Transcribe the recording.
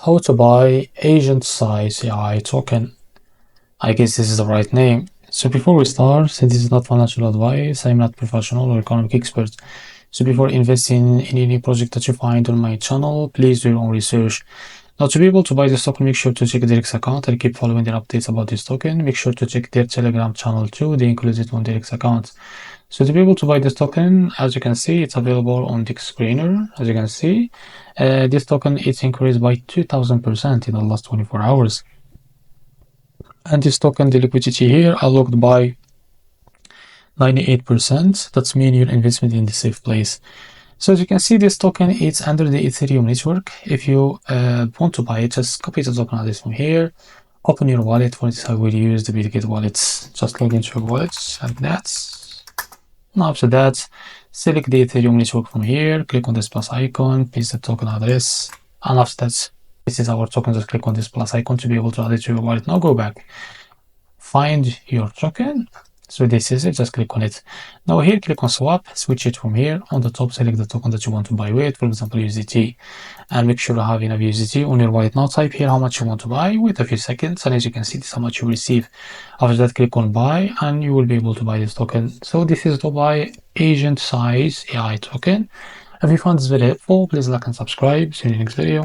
how to buy AGENTSYS AI token. I guess this is the right name. So before we start, this is not financial advice. I'm not professional or economic expert. So before investing in any project that you find on my channel, please do your own research. Now, to be able to buy this token, make sure to check their account and keep following their updates about this token. Make sure to check their Telegram channel too. They include it on their account. So to be able to buy this token, as you can see, it's available on the screener. As you can see, this token is increased by 2000% in the last 24 hours. And this token, the liquidity here, unlocked by 98%. That's mean your investment in the safe place. So as you can see, this token is under the Ethereum network. If you want to buy it, just copy the token address from here, open your wallet. For this, I will use the Bitget wallets. Just log into your wallets like that. Now after that, select the Ethereum network from here, click on this plus icon, paste the token address, and after that, this is our token. Just click on this plus icon to be able to add it to your wallet. Now go back, find your token. So this is it, just click on it. Now here, click on swap, switch it from here. On the top, select the token that you want to buy with, for example, USDT. And make sure to have enough USDT on your wallet. Now type here how much you want to buy, wait a few seconds, and as you can see, this is how much you receive. After that, click on buy, and you will be able to buy this token. So this is To Buy AGENTSYS AI token. If you found this video helpful, please like and subscribe. See you in the next video.